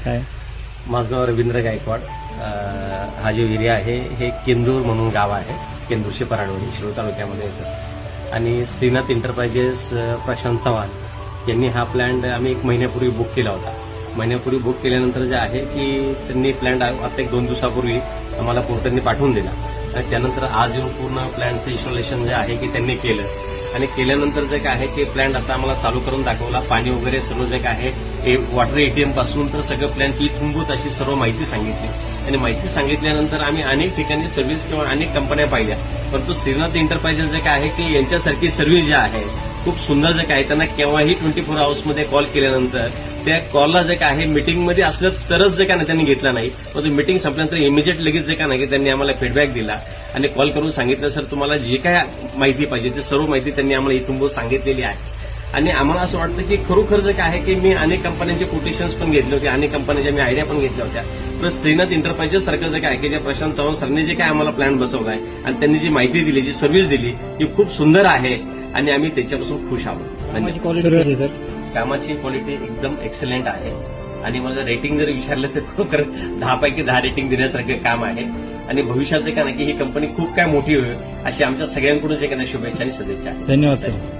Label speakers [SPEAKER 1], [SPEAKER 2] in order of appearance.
[SPEAKER 1] काय?
[SPEAKER 2] माझं नाव रवींद्र गायकवाड. हा जो एरिया आहे हे केंदूर म्हणून गाव आहे, केंदूरशे पराडवणी शिरूर तालुक्यामध्ये येतं. आणि श्रीनाथ एंटरप्राइजेस प्रशांत चव्हाण यांनी हा प्लॅन आम्ही 1 महिन्यापूर्वी बुक केला होता. महिन्यापूर्वी बुक केल्यानंतर जे आहे की त्यांनी प्लॅन आता 1-2 दिवसापूर्वी आम्हाला पोर्टरनी पाठवून दिला. आणि त्यानंतर आज येऊन पूर्ण प्लॅनचं इन्स्टॉलेशन जे आहे की त्यांनी केलं. आणि केल्यानंतर जे काय आहे की प्लॅन आता आम्हाला चालू करून दाखवला. पाणी वगैरे सर्व जे काय आहे वॉटर एटीएम पासून तर सगळं प्लॅनची इथूनभूत अशी सर्व माहिती सांगितली. आणि माहिती सांगितल्यानंतर आम्ही अनेक ठिकाणी सर्व्हिस किंवा अनेक कंपन्या पाहिल्या, परंतु श्रीनाथ एंटरप्राइजेस जे काय आहे की यांच्यासारखी सर्व्हिस जे आहे खूप सुंदर जे काय त्यांना केव्हाही 24 आवर्समध्ये कॉल केल्यानंतर त्या कॉलला जे काय आहे मीटिंगमध्ये असलं तरच जे काय त्यांनी घेतला नाही, परंतु मीटिंग संपल्यानंतर इमिजिएट लगेच जे काय नाही त्यांनी आम्हाला फीडबॅक दिला आणि कॉल करून सांगितलं, सर तुम्हाला जे काय माहिती पाहिजे ते सर्व माहिती त्यांनी आम्हाला इथून सांगितलेली आहे. आणि आम्हाला असं वाटतं की खरोखर जे काय आहे की मी अनेक कंपन्यांचे कोटेशन्स पण घेतले होते, अनेक कंपन्यांच्या मी आयडिया पण घेतल्या होत्या. प्लस श्रीनाथ एंटरप्राइजेस सारखं जे काय आहे की जे प्रशांत चव्हाण सरने जे काय आम्हाला प्लॅन बसवला आहे आणि त्यांनी जी माहिती दिली, जी सर्व्हिस दिली ती खूप सुंदर आहे आणि आम्ही त्याच्यापासून खुश आहोत.
[SPEAKER 1] कामाची क्वालिटी कशी सर?
[SPEAKER 2] कामाची क्वालिटी एकदम एक्सलंट आहे. आणि मला रेटिंग जर विचारलं तर खरोखर 10 पैकी 10 रेटिंग देण्यासारखं काम आहे. आणि भविष्यात जे काय ना की ही कंपनी खूप काय मोठी होईल अशी आमच्या सगळ्यांकडून जे काय शुभेच्छा आणि सदिच्छा आहे.
[SPEAKER 1] धन्यवाद सर.